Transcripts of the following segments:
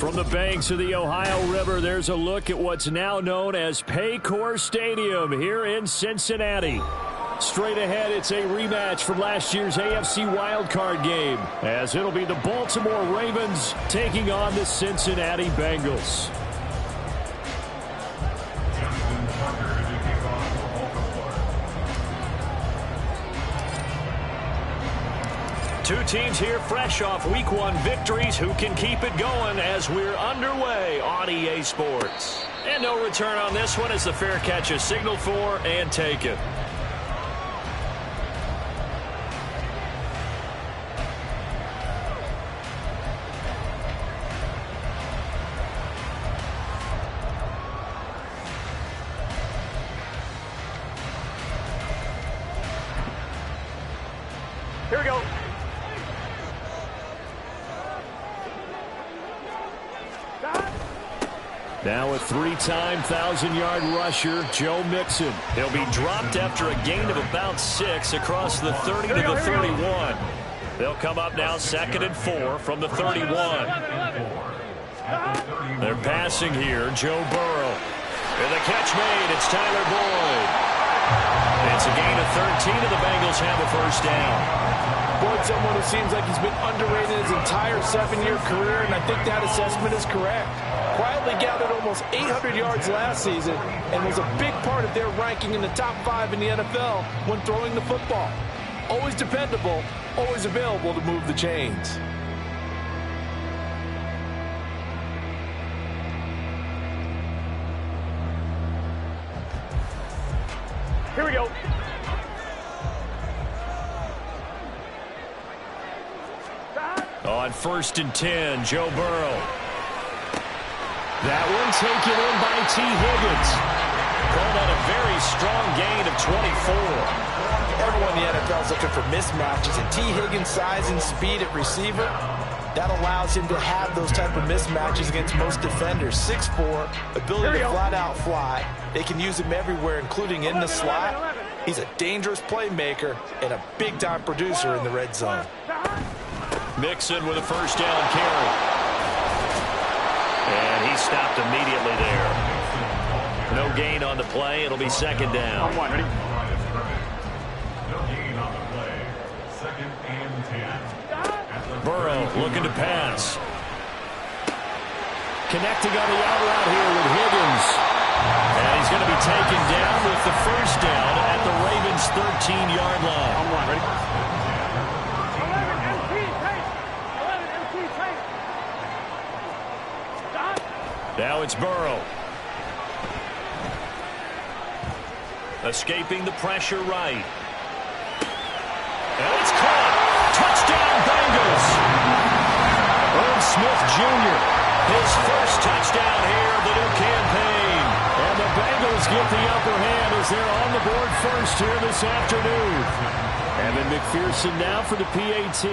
From the banks of the Ohio River, there's a look at what's now known as Paycor Stadium here in Cincinnati. Straight ahead, it's a rematch from last year's AFC wildcard game, as it'll be the Baltimore Ravens taking on the Cincinnati Bengals. Two teams here fresh off Week 1 victories who can keep it going as we're underway on EA Sports. And no return on this one as the fair catch is signaled for and taken. Here we go. Now a three-time 1,000-yard rusher, Joe Mixon. He'll be dropped after a gain of about 6 across the 30 to the 31. They'll come up now 2nd and 4 from the 31. They're passing here, Joe Burrow. And the catch made, it's Tyler Boyd. It's a gain of 13 and the Bengals have a first down. Boyd's someone who seems like he's been underrated his entire 7-year career, and I think that assessment is correct. Quietly gathered almost 800 yards last season and was a big part of their ranking in the top 5 in the NFL when throwing the football. Always dependable, always available to move the chains. Here we go. On 1st and 10, Joe Burrow. That one taken in by T. Higgins. Called out a very strong gain of 24. Everyone in the NFL is looking for mismatches, and T. Higgins' size and speed at receiver, that allows him to have those type of mismatches against most defenders. 6'4", ability to flat-out fly. They can use him everywhere, including in the slot. He's a dangerous playmaker and a big-time producer in the red zone. Mixon with a first down carry. And he stopped immediately there. No gain on the play. It'll be 2nd down. On 1, ready? No gain on the play. 2nd and 10. Burrow looking to pass. Connecting on the out route here with Higgins. And he's going to be taken down with the first down at the Ravens' 13-yard line. On 1, ready? Now it's Burrow. Escaping the pressure right. And it's caught. Touchdown Bengals. Irv Smith Jr. His first touchdown here of the new campaign. And the Bengals get the upper hand as they're on the board first here this afternoon. Evan McPherson now for the PAT.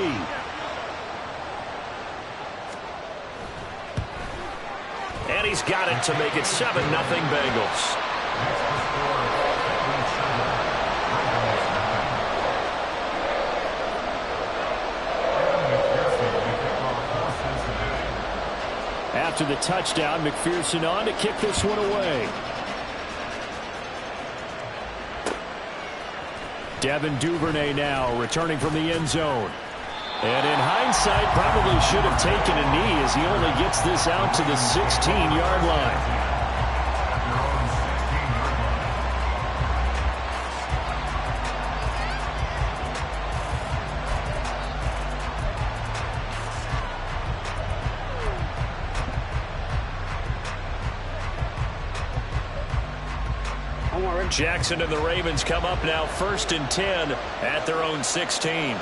And he's got it to make it 7-0 Bengals. After the touchdown, McPherson on to kick this one away. Devin Duvernay now returning from the end zone. And in hindsight, probably should have taken a knee as he only gets this out to the 16-yard line. Jackson and the Ravens come up now 1st and 10 at their own 16.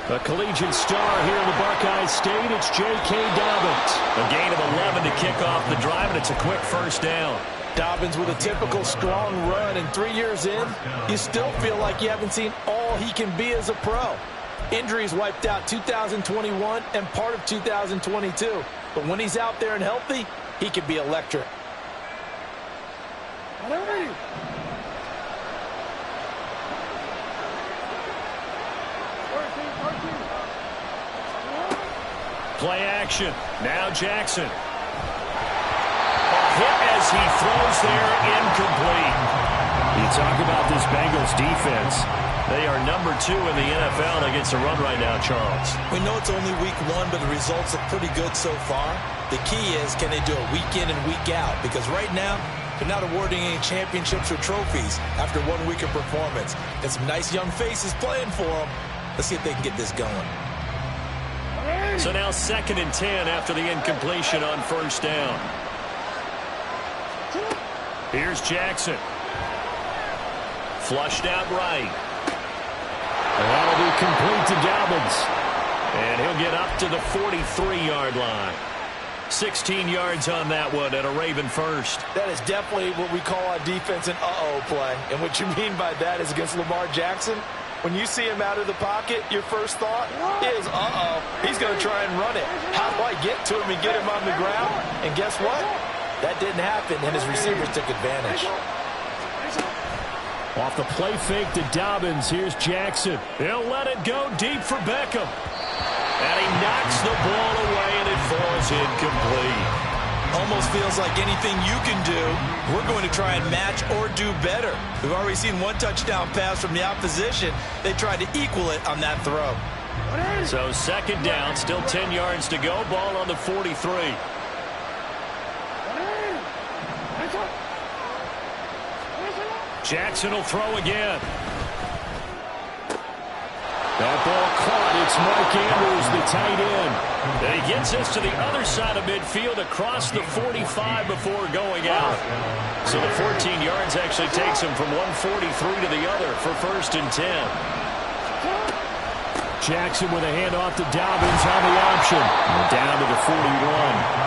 A collegiate star here in the Buckeye State, it's J.K. Dobbins. A gain of 11 to kick off the drive, and it's a quick first down. Dobbins with a typical strong run, and 3 years in, you still feel like you haven't seen all he can be as a pro. Injuries wiped out 2021 and part of 2022. But when he's out there and healthy, he can be electric. Play action. Now Jackson. A hit as he throws there, incomplete. You talk about this Bengals defense. They are number 2 in the NFL against the run right now, Charles. We know it's only week 1, but the results look pretty good so far. The key is, can they do it week in and week out? Because right now, they're not awarding any championships or trophies after 1 week of performance. Got some nice young faces playing for them. Let's see if they can get this going. So now 2nd and 10 after the incompletion on 1st down. Here's Jackson. Flushed out right. That'll be complete to Dobbins. And he'll get up to the 43-yard line. 16 yards on that one and a Raven first. That is definitely what we call on defense an uh-oh play. And what you mean by that is against Lamar Jackson, when you see him out of the pocket, your first thought is, uh-oh, he's going to try and run it. How do I get to him and get him on the ground? And guess what? That didn't happen, and his receivers took advantage. Off the play fake to Dobbins. Here's Jackson. He'll let it go deep for Beckham. And he knocks the ball away, and it falls incomplete. Almost feels like anything you can do, we're going to try and match or do better. We've already seen 1 touchdown pass from the opposition. They tried to equal it on that throw. So 2nd down, still 10 yards to go. Ball on the 43. Jackson will throw again. That ball caught. It's Mark Andrews, the tight end. And he gets this to the other side of midfield across the 45 before going out. So the 14 yards actually takes him from 143 to the other for 1st and 10. Jackson with a handoff to Dobbins on the option. Down to the 41.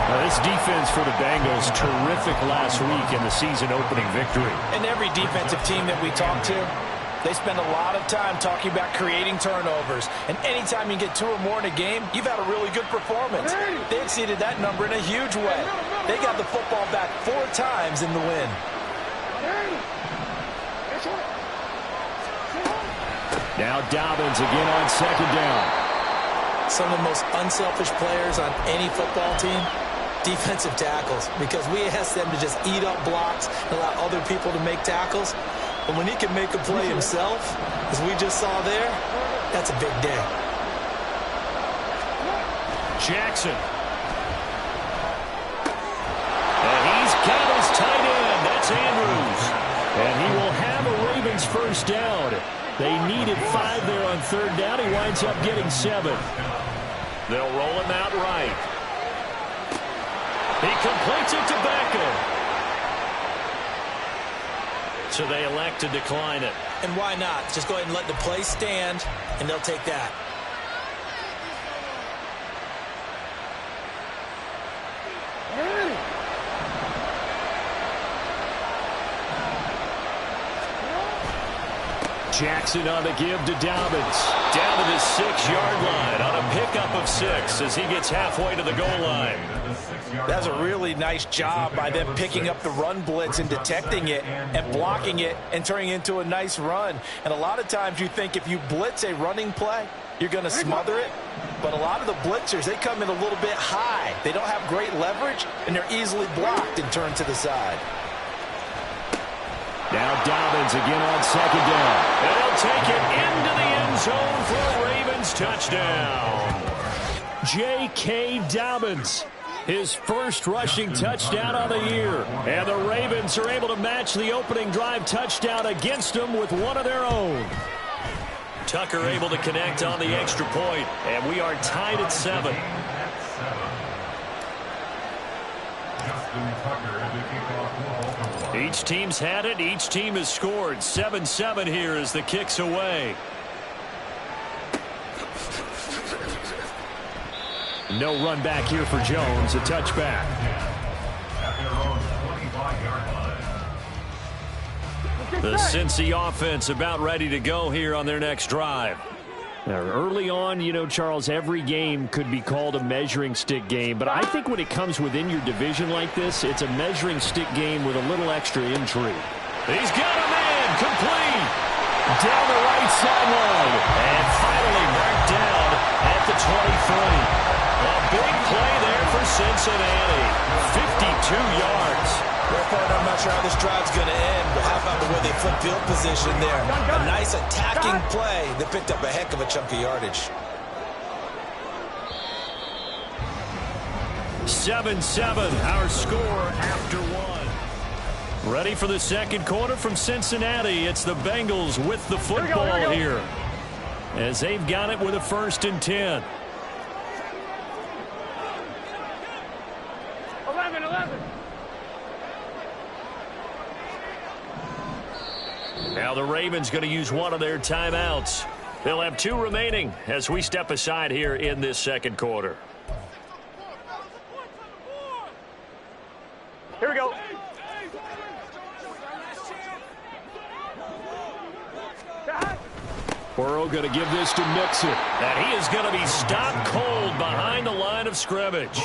Now this defense for the Bengals, terrific last week in the season-opening victory. And every defensive team that we talk to, they spend a lot of time talking about creating turnovers. And anytime you get 2 or more in a game, you've had a really good performance. They exceeded that number in a huge way. They got the football back 4 times in the win. Now Dobbins again on 2nd down. Some of the most unselfish players on any football team, defensive tackles, because we ask them to just eat up blocks and allow other people to make tackles. But when he can make a play himself, as we just saw there, that's a big day. Jackson. And he's got his tight end. That's Andrews. And he will have a Ravens first down. They needed 5 there on 3rd down. He winds up getting 7. They'll roll him out right. He completes it to Beckham. So they elect to decline it. And why not? Just go ahead and let the play stand, and they'll take that. Jackson on the give to Dobbins. Down to the 6-yard line on a pickup of 6 as he gets halfway to the goal line. That's a really nice job by them picking up the run blitz and detecting it and blocking it and turning it into a nice run. And a lot of times you think if you blitz a running play, you're going to smother it. But a lot of the blitzers, they come in a little bit high. They don't have great leverage, and they're easily blocked and turned to the side. Now Dobbins again on 2nd down. And he'll take it into the end zone for a Ravens touchdown. J.K. Dobbins, his first rushing touchdown of the year. And the Ravens are able to match the opening drive touchdown against them with one of their own. Tucker able to connect on the extra point, and we are tied at 7. Each team's had it. Each team has scored. 7-7 here as the kick's away. No run back here for Jones. A touchback. The Cincy offense about ready to go here on their next drive. Now, early on, you know, Charles, every game could be called a measuring stick game. But I think when it comes within your division like this, it's a measuring stick game with a little extra intrigue. He's got a man complete down the right sideline. And finally marked down at the A big play there for Cincinnati. 52 yards. I'm not sure how this drive's going to end, but how about the way they flip field position there? A nice attacking play that picked up a heck of a chunk of yardage. 7-7, our score after one. Ready for the second quarter from Cincinnati. It's the Bengals with the football here, as they've got it with a 1st and 10. 11. Now the Ravens going to use one of their timeouts. They'll have 2 remaining as we step aside here in this second quarter. Here we go. Burrow going to give this to Mixon. And he is going to be stopped cold behind the line of scrimmage.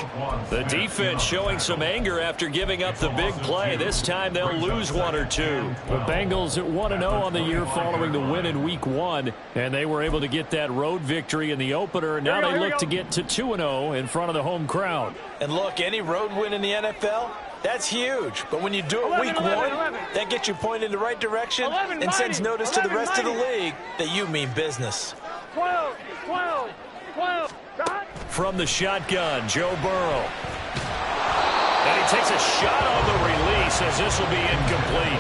The defense showing some anger after giving up the big play. This time they'll lose 1 or 2. The Bengals at 1-0 on the year following the win in Week 1. And they were able to get that road victory in the opener. Now they look to get to 2-0 in front of the home crowd. And look, any road win in the NFL, that's huge. But when you do it week 1, that gets you pointed in the right direction and sends notice to the rest of the league that you mean business. 12. From the shotgun, Joe Burrow. And he takes a shot on the release as this will be incomplete.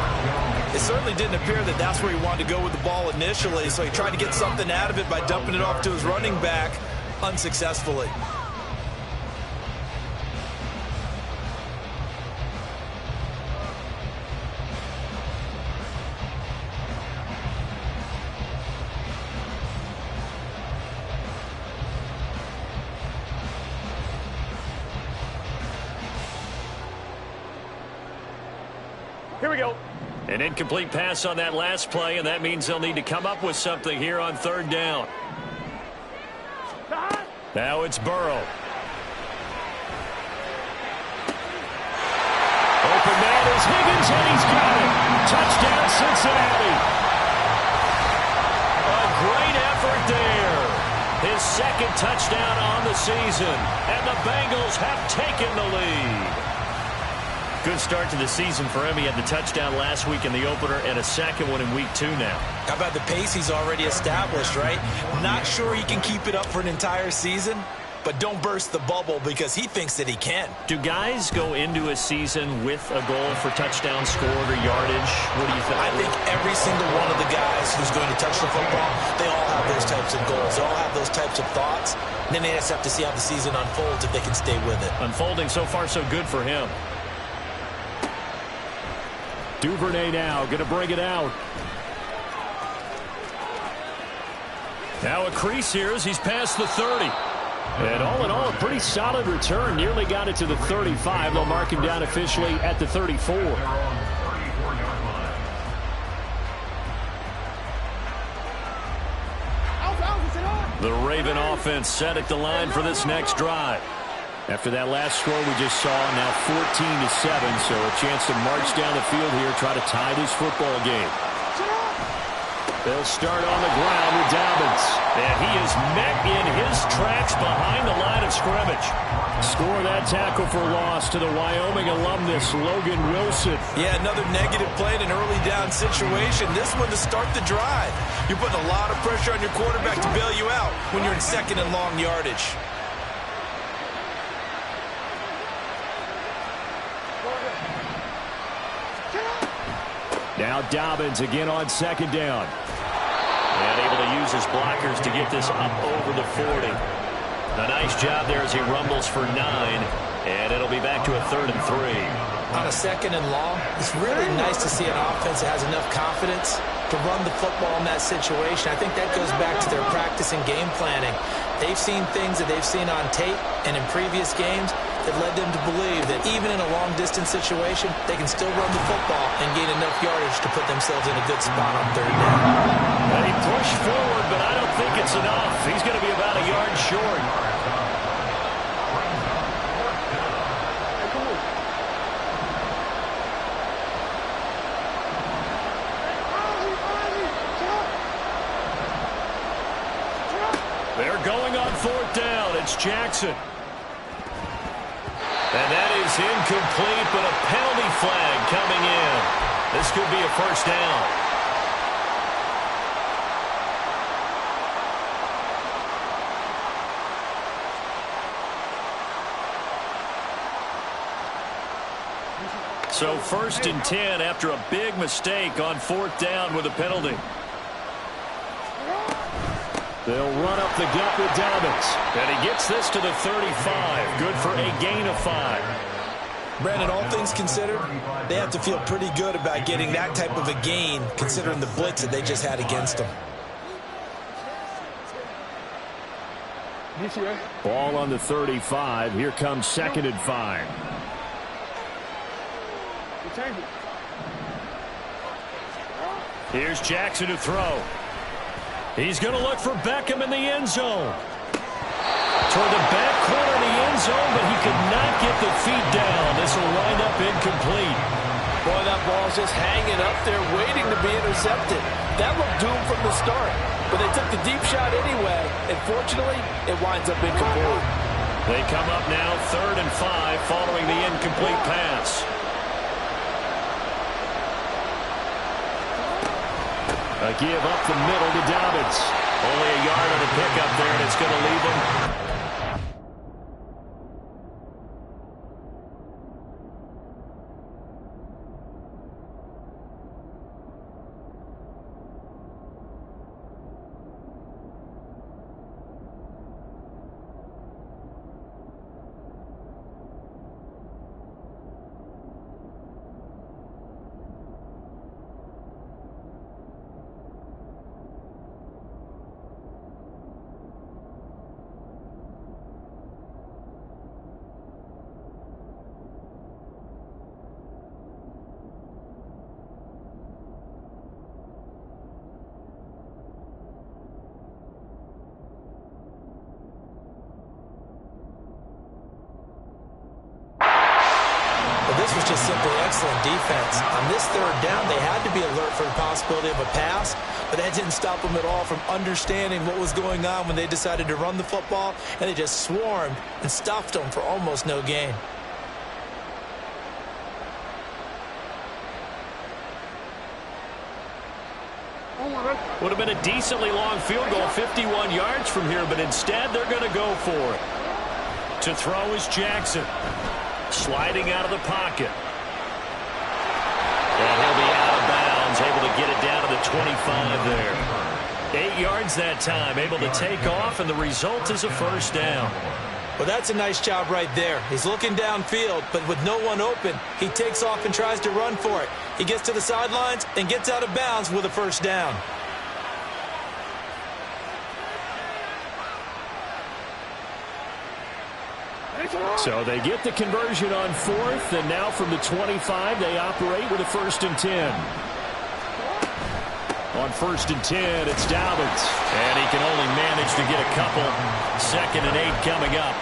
It certainly didn't appear that that's where he wanted to go with the ball initially, so he tried to get something out of it by dumping it off to his running back unsuccessfully. Here we go. An incomplete pass on that last play, and that means they'll need to come up with something here on 3rd down. Now it's Burrow. Open man is Higgins, and he's got it. Touchdown, Cincinnati. A great effort there. His 2nd touchdown on the season, and the Bengals have taken the lead. Good start to the season for him. He had the touchdown last week in the opener and a 2nd one in Week 2 now. How about the pace he's already established, right? Not sure he can keep it up for an entire season, but don't burst the bubble because he thinks that he can. Do guys go into a season with a goal for touchdown scored or yardage? What do you think? I think every single one of the guys who's going to touch the football, they all have those types of goals. They all have those types of thoughts. And then they just have to see how the season unfolds if they can stay with it. Unfolding so far so good for him. Duvernay now going to bring it out. Now a crease here as he's past the 30. And all in all, a pretty solid return. Nearly got it to the 35. They'll mark him down officially at the 34. The Raven offense set at the line for this next drive. After that last score we just saw, now 14-7, so a chance to march down the field here, try to tie this football game. They'll start on the ground with Dobbins. And he is met in his tracks behind the line of scrimmage. Score that tackle for loss to the Wyoming alumnus, Logan Wilson. Yeah, another negative play in an early down situation. This one to start the drive. You're putting a lot of pressure on your quarterback to bail you out when you're in 2nd and long yardage. Now Dobbins again on 2nd down. And able to use his blockers to get this up over the 40. A nice job there as he rumbles for 9. And it'll be back to a 3rd and 3. On a 2nd and long, it's really nice to see an offense that has enough confidence to run the football in that situation. I think that goes back to their practice and game planning. They've seen things that they've seen on tape and in previous games that led them to believe that even in a long-distance situation, they can still run the football and gain enough yardage to put themselves in a good spot on 3rd down. He pushed forward, but I don't think it's enough. He's going to be about a yard short. They're going on 4th down. Jackson. And that is incomplete, but a penalty flag coming in. This could be a first down. So 1st and 10 after a big mistake on 4th down with a penalty. They'll run up the gut with Dobbins. And he gets this to the 35. Good for a gain of 5. Brandon, all things considered, they have to feel pretty good about getting that type of a gain considering the blitz that they just had against them. Ball on the 35. Here comes 2nd and 5. Here's Jackson to throw. He's going to look for Beckham in the end zone. Toward the back corner of the end zone, but he could not get the feet down. This will wind up incomplete. Boy, that ball's just hanging up there waiting to be intercepted. That looked doomed from the start, but they took the deep shot anyway, and fortunately, it winds up incomplete. They come up now 3rd and 5 following the incomplete pass. A give up the middle to Dobbins. Only a yard on the pickup there, and it's going to leave him. This was just simply excellent defense. On this 3rd down, they had to be alert for the possibility of a pass, but that didn't stop them at all from understanding what was going on when they decided to run the football, and they just swarmed and stuffed them for almost no gain. Would have been a decently long field goal, 51 yards from here, but instead they're going to go for it. To throw is Jackson. Sliding out of the pocket. And he'll be out of bounds, able to get it down to the 25 there. 8 yards that time, able to take off, and the result is a first down. Well, that's a nice job right there. He's looking downfield, but with no one open, he takes off and tries to run for it. He gets to the sidelines and gets out of bounds with a first down. So they get the conversion on 4th, and now from the 25, they operate with a 1st and 10. On 1st and 10, it's Dobbins, and he can only manage to get a couple. 2nd and 8 coming up.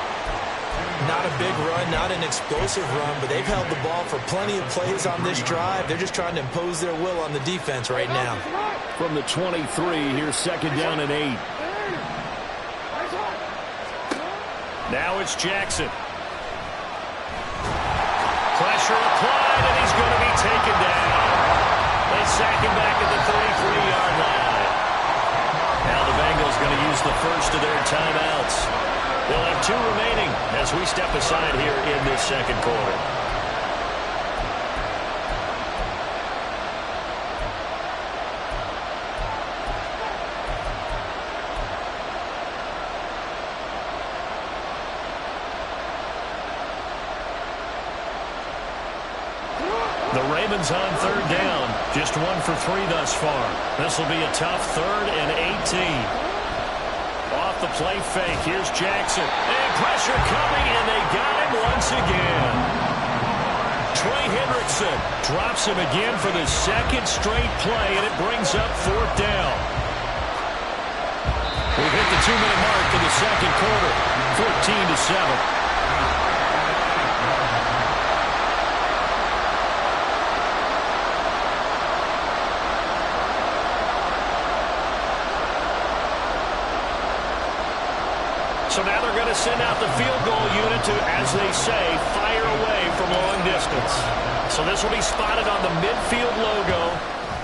Not a big run, not an explosive run, but they've held the ball for plenty of plays on this drive. They're just trying to impose their will on the defense right now. From the 23, here's 2nd down and 8. Now it's Jackson. Pressure applied, and he's going to be taken down. They sack him back at the 33-yard line. Now the Bengals going to use the first of their timeouts. They'll have 2 remaining as we step aside here in this 2nd quarter. The Ravens on 3rd down. Just 1 for 3 thus far. This will be a tough 3rd and 18. Off the play fake. Here's Jackson. And pressure coming, and they got him once again. Trey Hendrickson drops him again for the 2nd straight play, and it brings up 4th down. We've hit the 2-minute mark in the 2nd quarter. 14-7. So now they're going to send out the field goal unit to, as they say, fire away from long distance. So this will be spotted on the midfield logo.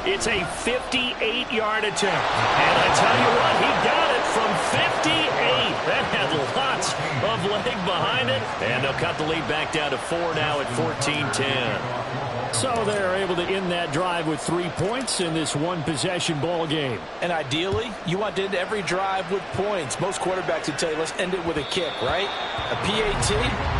It's a 58-yard attempt. And I tell you what, he got it from 58. That had lots of leg behind it. And they'll cut the lead back down to 4 now at 14-10. So they're able to end that drive with 3 points in this one-possession ball game. And ideally, you want to end every drive with points. Most quarterbacks would tell you, let's end it with a kick, right? A PAT,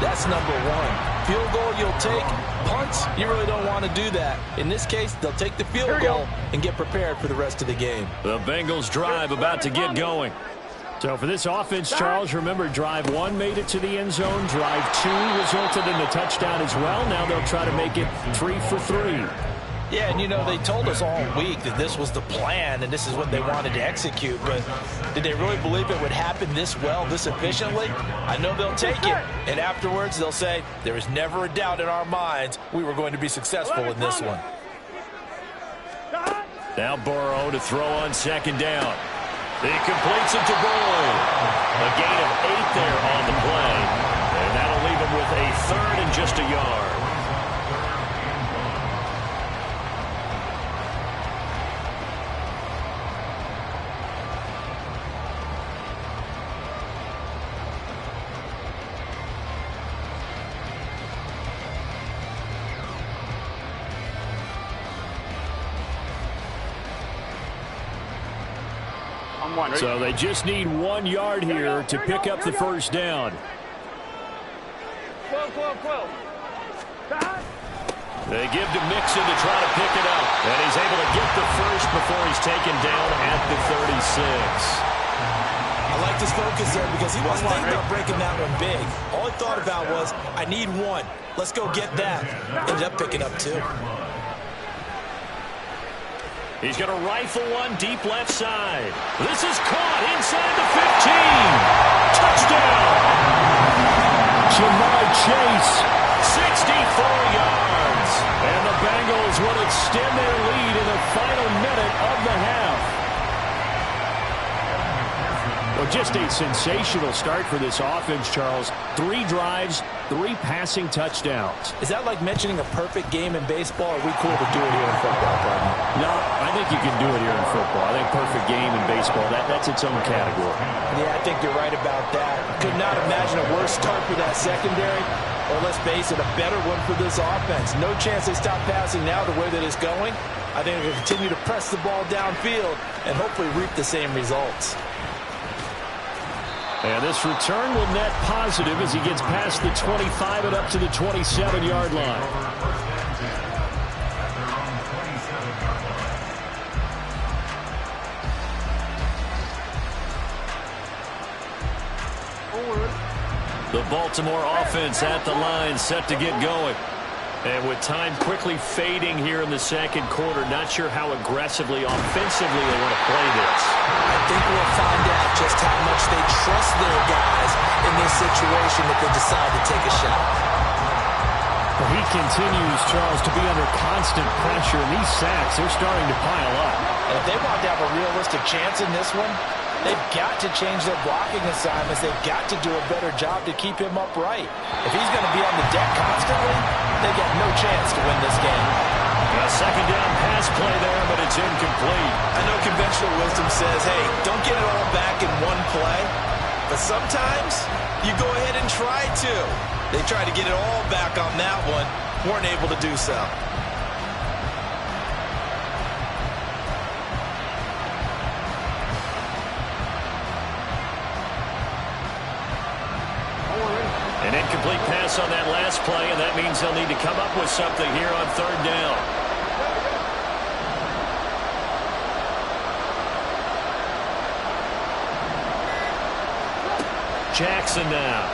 that's number one. Field goal you'll take. Punts, you really don't want to do that. In this case, they'll take the field goal and get prepared for the rest of the game. The Bengals drive about to get going. So for this offense, Charles, remember, drive 1 made it to the end zone. Drive 2 resulted in the touchdown as well. Now they'll try to make it 3 for 3. Yeah, and you know, they told us all week that this was the plan and this is what they wanted to execute, but did they really believe it would happen this well, this efficiently? I know they'll take it, and afterwards they'll say, there was never a doubt in our minds we were going to be successful in this one. Now Burrow to throw on second down. He completes it to Boyd. A gain of 8 there on the play, and that'll leave him with a third and just a yard. So they just need 1 yard here to pick up the first down. They give to Mixon to try to pick it up. And he's able to get the first before he's taken down at the 36. I liked his focus there because he wasn't thinking about breaking that one big. All he thought about was, I need 1. Let's go get that. Ended up picking up 2. He's going to rifle one deep left side. This is caught inside the 15. Touchdown. Jamar Chase, 64 yards. And the Bengals will extend their lead in the final minute of the half. Well, just a sensational start for this offense, Charles. 3 drives, 3 passing touchdowns. Is that like mentioning a perfect game in baseball? Or are we cool to do it here in football, partner? No, I think you can do it here in football. I think perfect game in baseball, that's its own category. Yeah, I think you're right about that. Could not imagine a worse start for that secondary. Or let's face it, a better one for this offense. No chance they stop passing now the way that it's going. I think they're going to continue to press the ball downfield and hopefully reap the same results. And this return will net positive as he gets past the 25 and up to the 27-yard line. The Baltimore offense at the line, set to get going. And with time quickly fading here in the second quarter, not sure how aggressively, offensively they want to play this. I think we'll find out just how much they trust their guys in this situation if they decide to take a shot. Well, he continues, Charles, to be under constant pressure, and these sacks, they're starting to pile up. And if they want to have a realistic chance in this one, they've got to change their blocking assignments. They've got to do a better job to keep him upright. If he's going to be on the deck constantly, they got no chance to win this game. A second down pass play there, but it's incomplete. I know conventional wisdom says, hey, don't get it all back in one play. But sometimes you go ahead and try to. They tried to get it all back on that one, weren't able to do so. An incomplete pass on that last play, and that means they'll need to come up with something here on third down. Jackson now.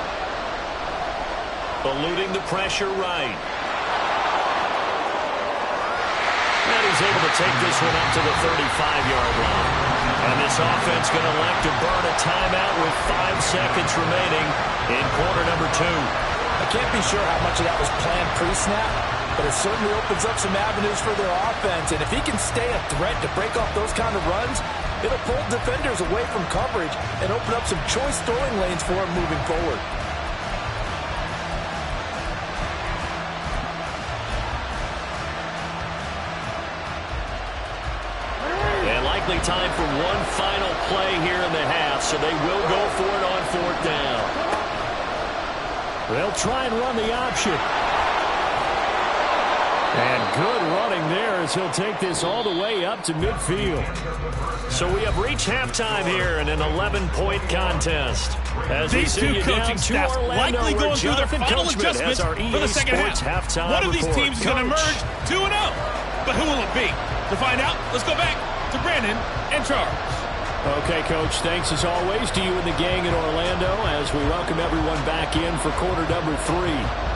Eluding the pressure right. And he's able to take this one up to the 35-yard line. And this offense going to elect to burn a timeout with 5 seconds remaining in quarter number 2. I can't be sure how much of that was planned pre-snap, but it certainly opens up some avenues for their offense. And if he can stay a threat to break off those kind of runs, It'll pull defenders away from coverage and open up some choice throwing lanes for him moving forward. Time for one final play here in the half, so they will go for it on 4th down. They'll try and run the option. And good running there as he'll take this all the way up to midfield. So we have reached halftime here in an 11-point contest. As these two coaching staffs likely going through their final adjustments for the second half. One of these teams is going to emerge 2-0. But who will it be? To find out, let's go back to Brandon and Charles. Okay, Coach, thanks as always to you and the gang in Orlando as we welcome everyone back in for quarter number 3.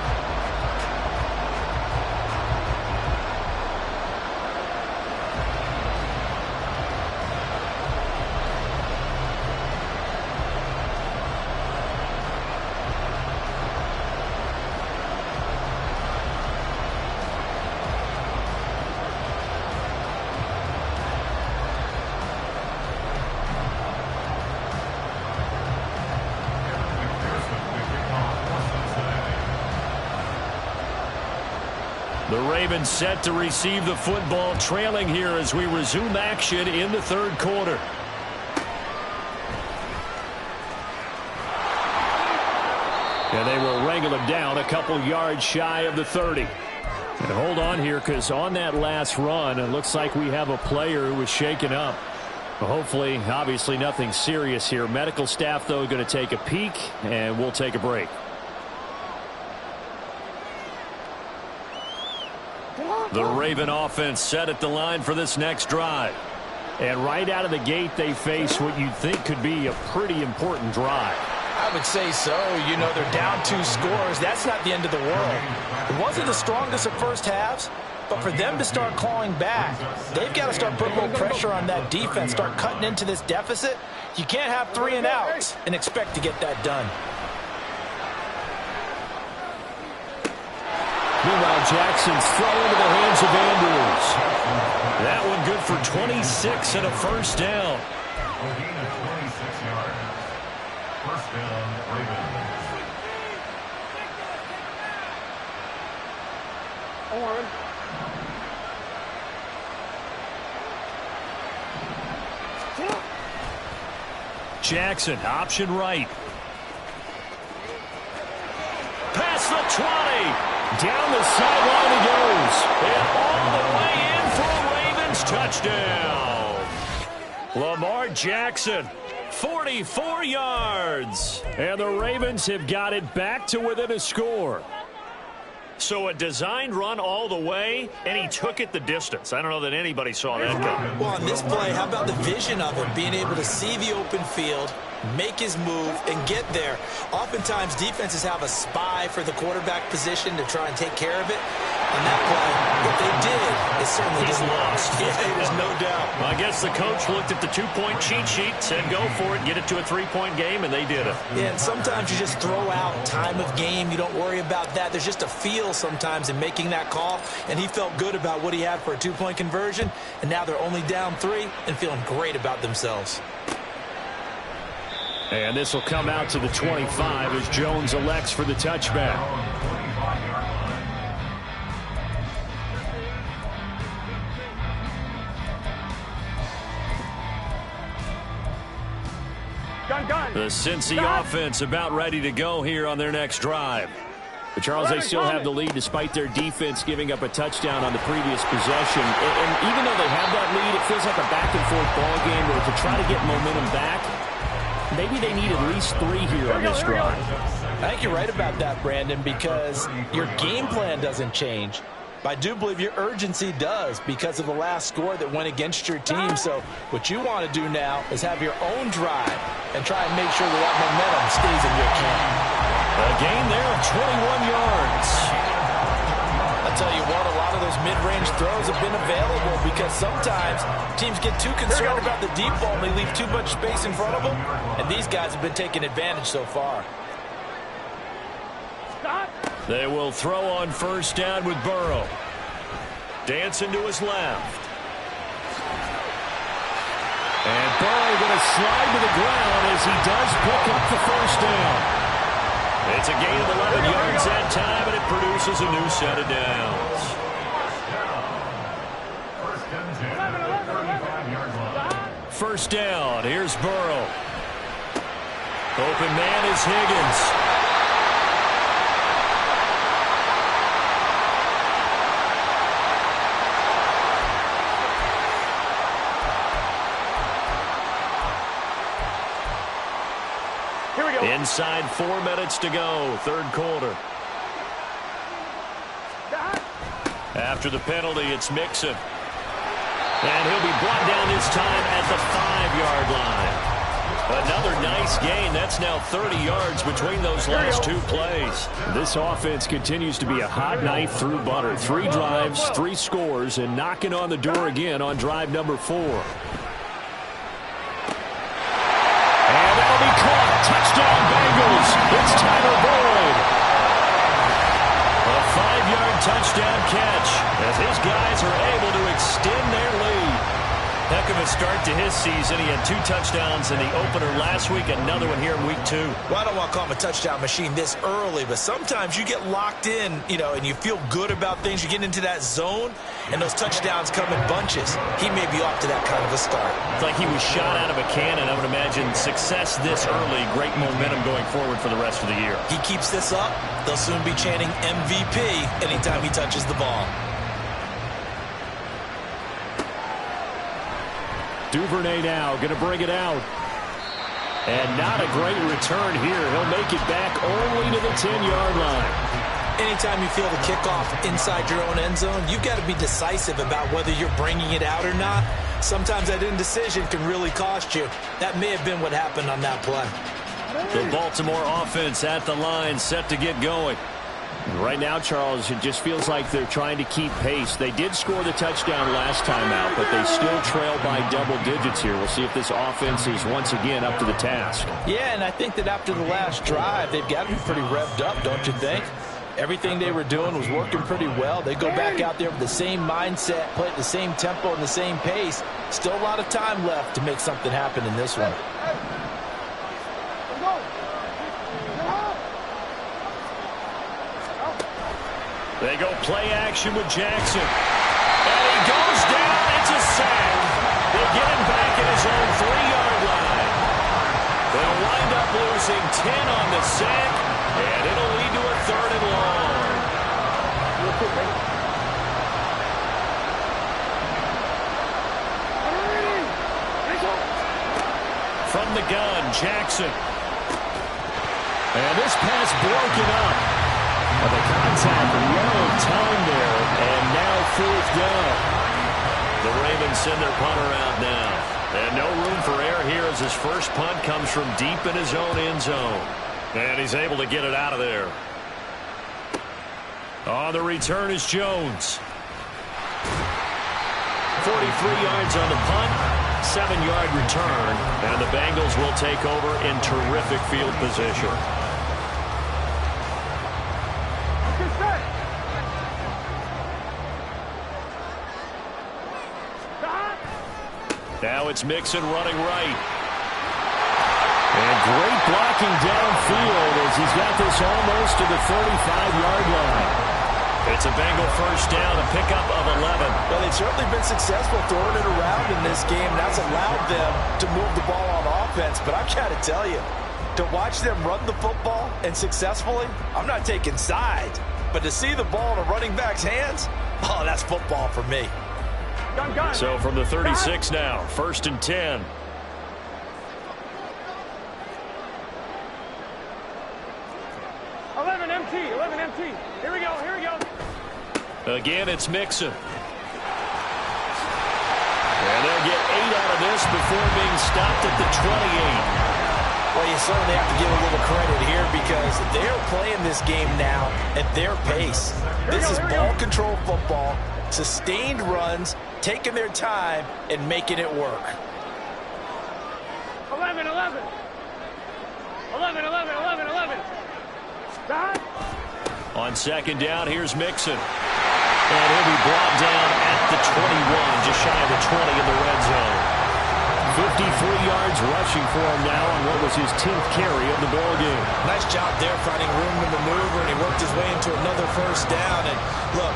The Ravens set to receive the football, trailing here as we resume action in the 3rd quarter. And they will wrangle him down a couple yards shy of the 30. And hold on here, because on that last run, it looks like we have a player who was shaken up. Hopefully, obviously nothing serious here. Medical staff, though, going to take a peek, and we'll take a break. The Raven offense set at the line for this next drive. And right out of the gate, they face what you'd think could be a pretty important drive. I would say so. You know, they're down 2 scores. That's not the end of the world. It wasn't the strongest of first halves, but for them to start clawing back, they've got to start putting a little pressure on that defense, start cutting into this deficit. You can't have 3 and outs and expect to get that done. Meanwhile, Jackson's throw into the hands of Andrews. That one good for 26 and a first down. 26 yards. First down, Ravens. Jackson, option right. Past the 20. Down the sideline he goes. And all the way in for a Ravens touchdown. Lamar Jackson, 44 yards. And the Ravens have got it back to within a score. So a designed run all the way, and he took it the distance. I don't know that anybody saw that coming. Well, on this play, how about the vision of him, being able to see the open field, make his move, and get there. Oftentimes, defenses have a spy for the quarterback position to try and take care of it. On that play, if they did, it certainly He's didn't lost. Yeah, there's no doubt. I guess the coach looked at the 2-point cheat sheet, said go for it, get it to a 3-point game, and they did it. Yeah, and sometimes you just throw out time of game. You don't worry about that. There's just a feel sometimes in making that call, and he felt good about what he had for a 2-point conversion, and now they're only down 3 and feeling great about themselves. And this will come out to the 25 as Jones elects for the touchback. The Cincy offense about ready to go here on their next drive. But Charles, they still have the lead despite their defense giving up a touchdown on the previous possession. And even though they have that lead, it feels like a back-and-forth ball game where to try to get momentum back, maybe they need at least 3 here on this drive. I think you're right about that, Brandon, because your game plan doesn't change. But I do believe your urgency does because of the last score that went against your team. So what you want to do now is have your own drive and try and make sure that momentum stays in your camp. A gain there of 21 yards. I'll tell you what, a lot of those mid-range throws have been available because sometimes teams get too concerned about the deep ball and they leave too much space in front of them. And these guys have been taking advantage so far. They will throw on first down with Burrow. Dancing to his left. And Burrow going to slide to the ground as he does pick up the first down. It's a gain of 11 yards that time, and it produces a new set of downs. First down, here's Burrow. Open man is Higgins. Here we go. Inside 4 minutes to go, third quarter. After the penalty, it's Mixon. And he'll be brought down this time at the 5-yard line. Another nice gain. That's now 30 yards between those last two plays. This offense continues to be a hot knife through butter. 3 drives, 3 scores, and knocking on the door again on drive number 4. And that'll be caught. Touchdown Bengals. It's Tyler Boyd. A 5-yard touchdown catch as his guys are able to extend their lead. Heck of a start to his season. He had 2 touchdowns in the opener last week, another one here in week 2. Well, I don't want to call him a touchdown machine this early, but sometimes you get locked in, and you feel good about things. You get into that zone, and those touchdowns come in bunches. He may be off to that kind of a start. It's like he was shot out of a cannon. I would imagine success this early, great momentum going forward for the rest of the year. He keeps this up, they'll soon be chanting MVP anytime he touches the ball. Duvernay now going to bring it out. And not a great return here. He'll make it back only to the 10-yard line. Anytime you feel the kickoff inside your own end zone, you've got to be decisive about whether you're bringing it out or not. Sometimes that indecision can really cost you. That may have been what happened on that play. The Baltimore offense at the line, set to get going. Right now, Charles, it just feels like they're trying to keep pace. They did score the touchdown last time out, but they still trail by double digits here. We'll see if this offense is once again up to the task. Yeah, and I think that after the last drive, they've got to be pretty revved up, don't you think? Everything they were doing was working pretty well. They go back out there with the same mindset, play at the same tempo and the same pace. Still a lot of time left to make something happen in this one. They go play action with Jackson. And he goes down. It's a sack. They get him back at his own 3-yard line. They'll wind up losing 10 on the sack, and it'll lead to a 3rd and long. From the gun, Jackson. And this pass broken up. The contact, low time there, and now 4th down. The Ravens send their punter out now. And no room for error here as his first punt comes from deep in his own end zone. And he's able to get it out of there. On the return is Jones. 43 yards on the punt, 7-yard return, and the Bengals will take over in terrific field position. Now it's Mixon running right. And great blocking downfield as he's got this almost to the 35-yard line. It's a Bengal first down, a pickup of 11. Well, they've certainly been successful throwing it around in this game. That's allowed them to move the ball on offense. But I've got to tell you, to watch them run the football and successfully, I'm not taking sides. But to see the ball in a running back's hands, oh, that's football for me. So from the 36 now, 1st and 10. MT. Here we go. Again, it's Mixon. And they'll get 8 out of this before being stopped at the 28. Well, you certainly have to give a little credit here because they're playing this game now at their pace. This is ball control football, sustained runs, taking their time and making it work. 11. On 2nd down, here's Mixon. And he'll be brought down at the 21, just shy of the 20 in the red zone. 53 yards rushing for him now on what was his 10th carry of the ball game. Nice job there finding room to maneuver, and he worked his way into another first down. And look,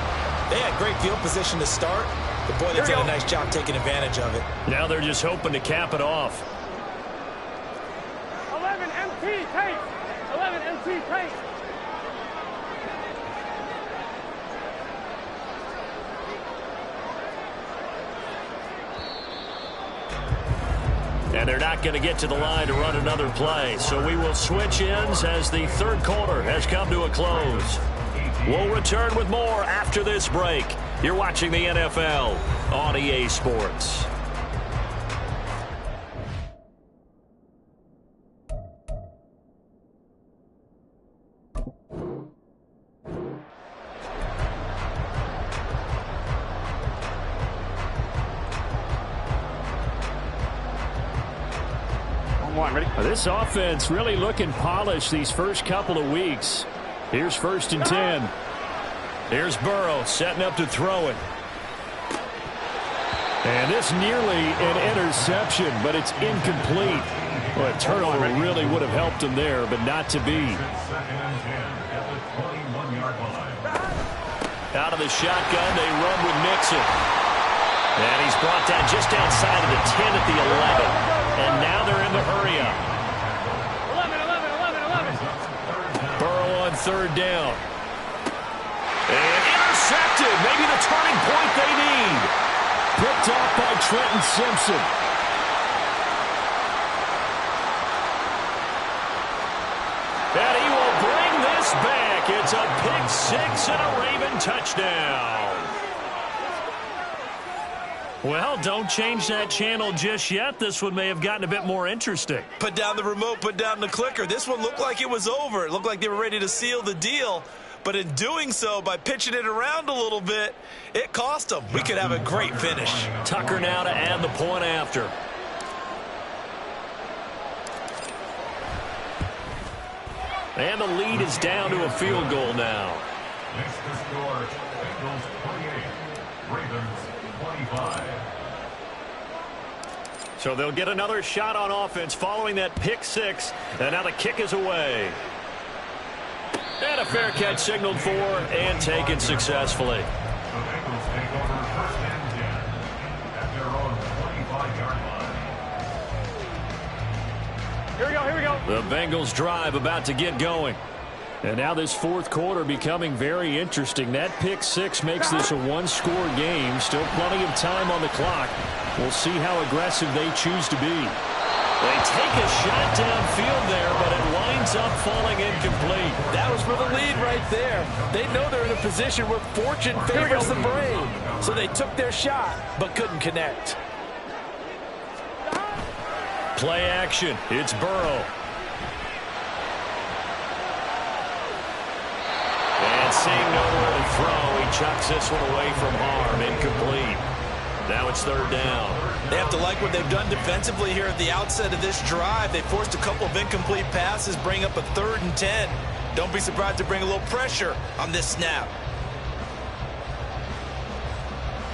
they had great field position to start, but boy, they did a nice job taking advantage of it. Now they're just hoping to cap it off. 11 MT tape. 11 MT tape. And they're not going to get to the line to run another play. So we will switch ends as the third quarter has come to a close. We'll return with more after this break. You're watching the NFL on EA Sports. This offense really looking polished these first couple of weeks. Here's 1st and 10. Here's Burrow setting up to throw it. And this nearly an interception, but it's incomplete. Well, a turnover really would have helped him there, but not to be. Out of the shotgun, they run with Mixon. And he's brought down just outside of the 10 at the 11. And now they're in the hurry up. 11. Burrow on 3rd down. And intercepted. Maybe the turning point they need. Picked off by Trenton Simpson. And he will bring this back. It's a pick 6 and a Raven touchdown. Well, don't change that channel just yet. This one may have gotten a bit more interesting. Put down the remote, put down the clicker. This one looked like it was over. It looked like they were ready to seal the deal. But in doing so, by pitching it around a little bit, it cost them. We could have a great finish. Tucker now to add the point after. And the lead is down to a field goal now. Next to score, Bengals 28, Ravens 25. So they'll get another shot on offense following that pick 6. And now the kick is away. And a fair catch signaled for and taken successfully. The Bengals take over 1st and 10 at their own 25-yard line. Here we go. The Bengals drive about to get going. And now this 4th quarter becoming very interesting. That pick 6 makes this a one-score game. Still plenty of time on the clock. We'll see how aggressive they choose to be. They take a shot downfield there, but it winds up falling incomplete. That was for the lead right there. They know they're in a position where fortune favors the brave. So they took their shot, but couldn't connect. Play action. It's Burrow. And seeing nowhere to throw, he chucks this one away from harm. Incomplete. Now it's 3rd down. They have to like what they've done defensively here at the outset of this drive. They forced a couple of incomplete passes, bring up a 3rd and 10. Don't be surprised to bring a little pressure on this snap.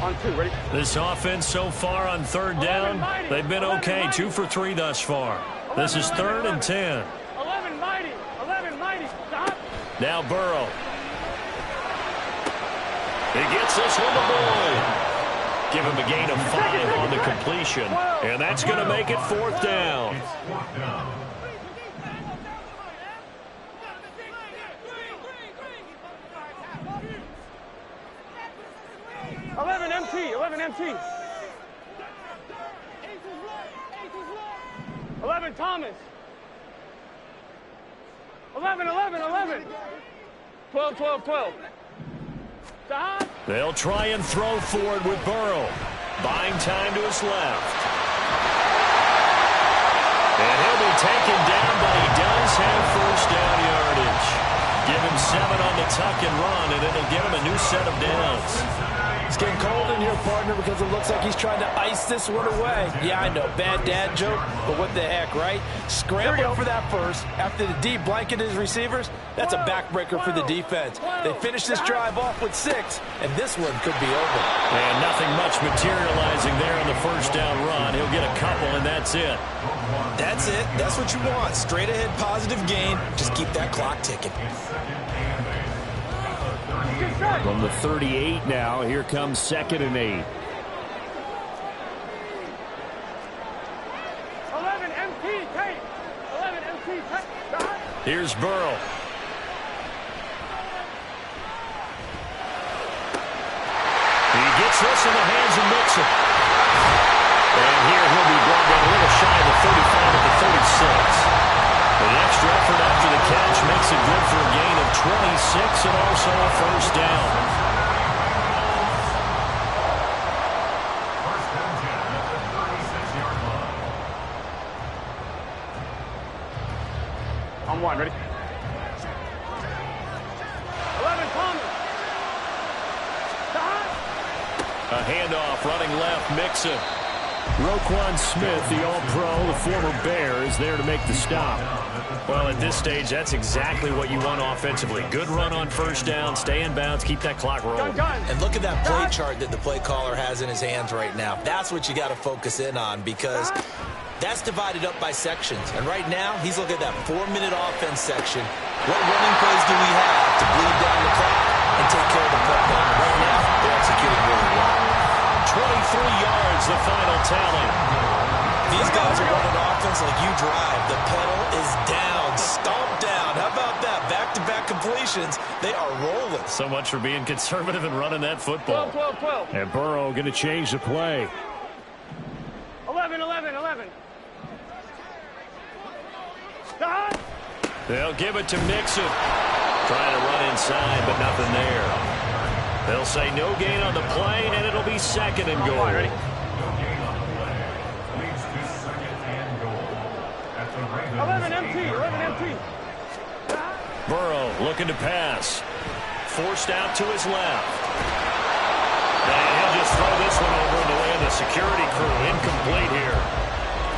On 2, ready? This offense so far on 3rd down, they've been okay. 2 for 3 thus far. This is 3rd and 10. 11 mighty. Stop. Now Burrow. He gets this one to Boyd. Give him a gain of 5 on the completion. And that's going to make it 4th down. It's 4th down. 11 MT. 11 Thomas. 11. 12. Stop. They'll try and throw forward with Burrow. Buying time to his left. And he'll be taken down, but he does have 1st down yardage. Give him 7 on the tuck and run, and it'll give him a new set of downs. It's getting cold in here, partner, because it looks like he's trying to ice this one away. Yeah, I know, bad dad joke, but what the heck, right? Scrambling for that first. After the D blanketed his receivers, that's a backbreaker for the defense. They finish this drive off with 6, and this one could be over. And nothing much materializing there on the first down run. He'll get a couple, and that's it. That's it. That's what you want. Straight ahead positive gain. Just keep that clock ticking. From the 38 now, here comes 2nd and 8. 11 MT tape. 11 MT tape. Here's Burrow. He gets this in the hands of Mixon. And here he'll be brought down a little shy of the 35 at the 36. The extra effort after the catch makes it good for a gain of 26 and also a first down. First and 10 at the 36-yard line. On 1, ready? 11 Thomas. A handoff running left, Mixon. Roquan Smith, the All-Pro, the former Bear, is there to make the stop. Well, at this stage, that's exactly what you want offensively. Good run on first down, stay in bounds, keep that clock rolling. And look at that play chart that the play caller has in his hands right now. That's what you got to focus in on, because that's divided up by sections. And right now, he's looking at that 4-minute offense section. What running plays do we have to bleed down the clock and take care of the football? Right now, they're executing really well. 23 yards, the final tally. These guys are running offense like you drive. The pedal is down, stomped down. How about that? Back-to-back completions. They are rolling. So much for being conservative and running that football. 12. And Burrow going to change the play. 11. They'll give it to Mixon. Trying to run inside, but nothing there. They'll say no gain on the play, and it'll be 2nd and goal. No gain on the play. Leads to 2nd and goal. At the Ravens. 11 MT. Burrow looking to pass. Forced out to his left. And he'll just throw this one over in the way of the security crew. Incomplete here.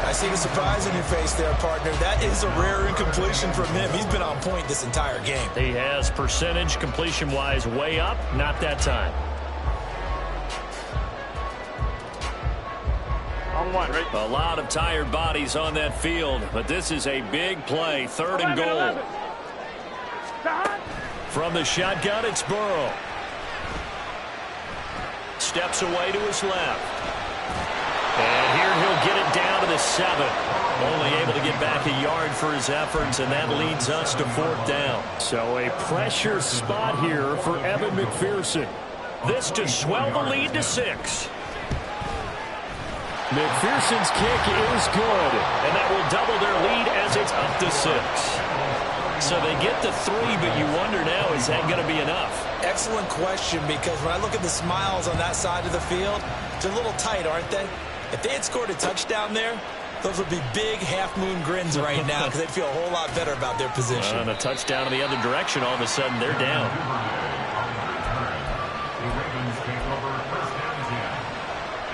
I see the surprise in your face there, partner. That is a rare incompletion from him. He's been on point this entire game. He has percentage completion-wise way up. Not that time. On 1, ready? A lot of tired bodies on that field, but this is a big play. 3rd and goal. 11. From the shotgun, it's Burrow. Steps away to his left. And here he'll get it down to the 7. Only able to get back a yard for his efforts, and that leads us to 4th down. So a pressure spot here for Evan McPherson. This to swell the lead to 6. McPherson's kick is good, and that will double their lead as it's up to 6. So they get to 3, but you wonder now, is that going to be enough? Excellent question, because when I look at the smiles on that side of the field, they're a little tight, aren't they? If they had scored a touchdown there, those would be big half-moon grins right now, because they'd feel a whole lot better about their position. And a touchdown in the other direction, all of a sudden they're down. The Ravens take over first and 10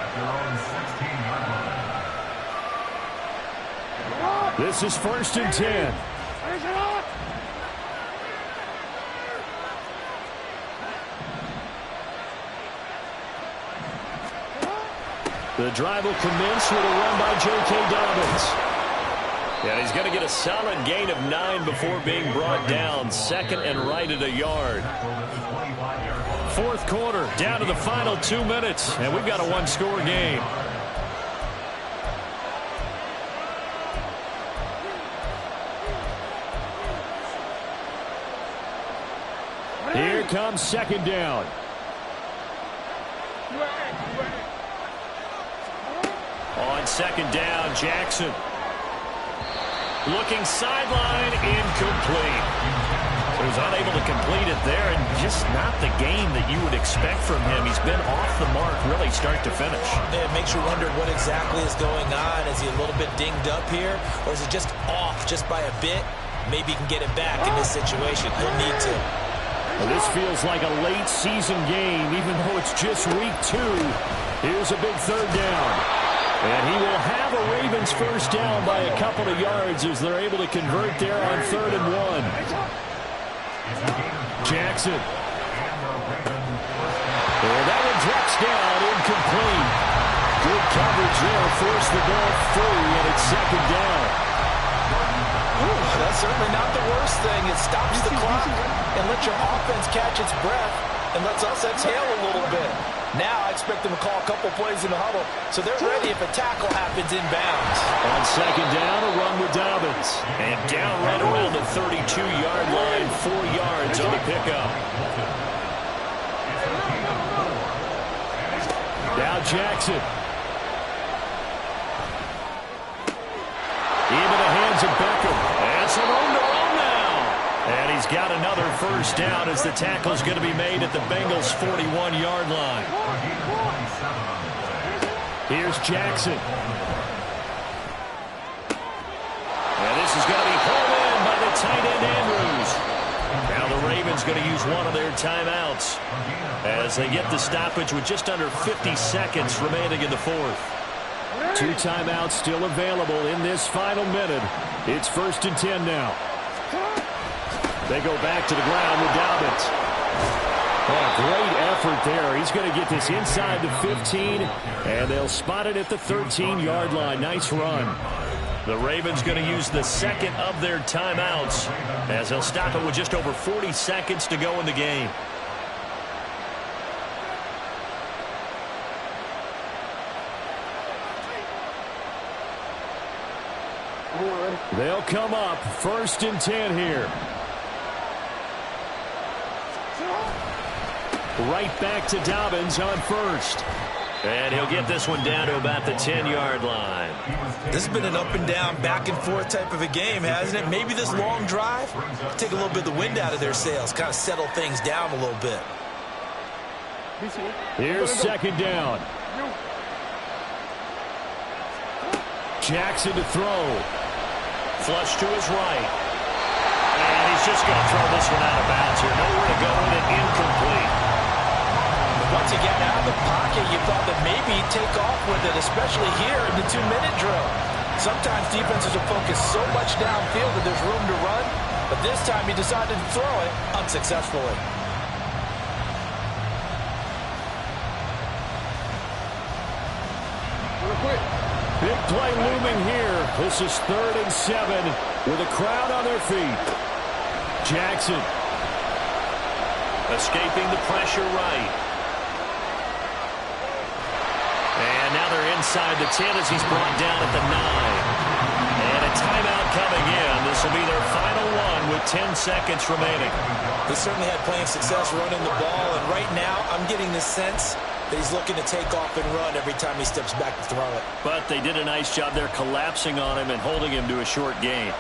at their own 16-yard line. This is 1st and 10. The drive will commence with a run by J.K. Dobbins. And he's going to get a solid gain of 9 before being brought down. 2nd and right at a yard. 4th quarter, down to the final 2 minutes. And we've got a 1-score game. Here comes 2nd down. On 2nd down, Jackson. Looking sideline, incomplete. He was unable to complete it there, and just not the game that you would expect from him. He's been off the mark really start to finish. It makes you wonder what exactly is going on. Is he a little bit dinged up here, or is it just off just by a bit? Maybe he can get it back in this situation. He'll need to. This feels like a late season game, even though it's just week 2. Here's a big third down. And he will have a Ravens first down by a couple of yards as they're able to convert there on 3rd and 1. Jackson. And that one drops down, incomplete. Good coverage there, forced the ball free, and it's 2nd down. Ooh, that's certainly not the worst thing. It stops the clock and lets your offense catch its breath and lets us exhale a little bit. Now I expect them to call a couple plays in the huddle, so they're ready if a tackle happens inbounds. On 2nd down, a run with Dobbins. And down right around the 32-yard line, 4 yards on the pickup. Now Jackson. Into the hands of Beckham. And some room to run now. And he's got another first down as the tackle's going to be made at the Bengals' 41-yard line. Here's Jackson. And this is going to be hauled in by the tight end Andrews. Now the Ravens going to use one of their timeouts as they get the stoppage with just under 50 seconds remaining in the 4th. 2 timeouts still available in this final minute. It's 1st and 10 now. They go back to the ground with Dobbins. Oh, great effort there. He's going to get this inside the 15, and they'll spot it at the 13-yard line. Nice run. The Ravens going to use the 2nd of their timeouts as they'll stop it with just over 40 seconds to go in the game. They'll come up 1st and 10 here. Right back to Dobbins on 1st. And he'll get this one down to about the 10-yard line. This has been an up-and-down, back-and-forth type of a game, hasn't it? Maybe this long drive take a little bit of the wind out of their sails, kind of settle things down a little bit. Here's 2nd down. Jackson to throw. Flush to his right. And he's just going to throw this one out of bounds here. Nowhere to go with it. Incomplete. Once again, out of the pocket, you thought that maybe he'd take off with it, especially here in the 2-minute drill. Sometimes defenses will focus so much downfield that there's room to run, but this time he decided to throw it unsuccessfully. Big play looming here. This is 3rd and 7 with a crowd on their feet. Jackson. Escaping the pressure right. And now they're inside the 10 as he's brought down at the 9. And a timeout coming in. This will be their final one with 10 seconds remaining. They certainly had plenty of success running the ball, and right now I'm getting the sense that he's looking to take off and run every time he steps back to throw it. But they did a nice job there collapsing on him and holding him to a short gain.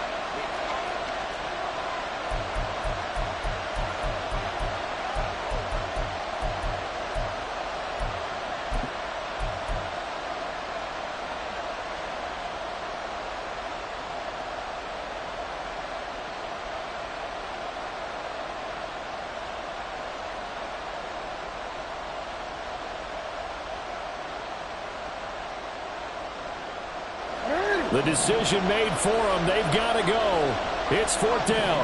The decision made for them. They've got to go. It's 4th down.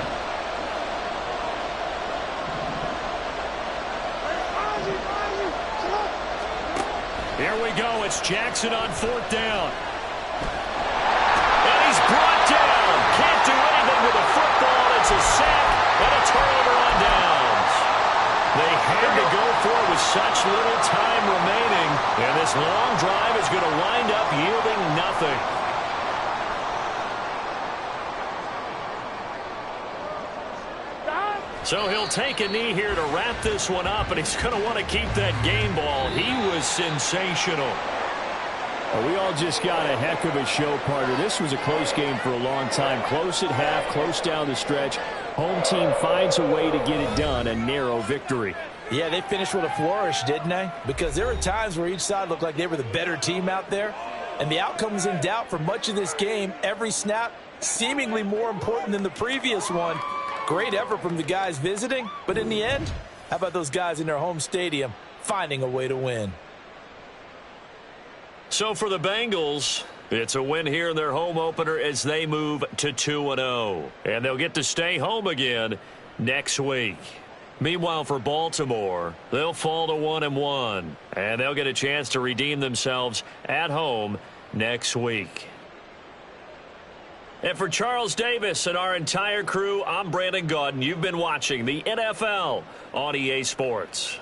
Here we go. It's Jackson on 4th down. And he's brought down. Can't do anything with a football. It's a sack and a turnover on downs. They had to go for it with such little time remaining. And this long drive is going to wind up yielding nothing. So he'll take a knee here to wrap this one up, and he's going to want to keep that game ball. He was sensational. Well, we all just got a heck of a show, partner. This was a close game for a long time. Close at half, close down the stretch. Home team finds a way to get it done, a narrow victory. Yeah, they finished with a flourish, didn't they? Because there were times where each side looked like they were the better team out there, and the outcome was in doubt for much of this game. Every snap seemingly more important than the previous one. Great effort from the guys visiting, but in the end, how about those guys in their home stadium finding a way to win? So for the Bengals, it's a win here in their home opener as they move to 2-0. And they'll get to stay home again next week. Meanwhile, for Baltimore, they'll fall to 1-1. And they'll get a chance to redeem themselves at home next week. And for Charles Davis and our entire crew, I'm Brandon Gaudin. You've been watching the NFL on EA Sports.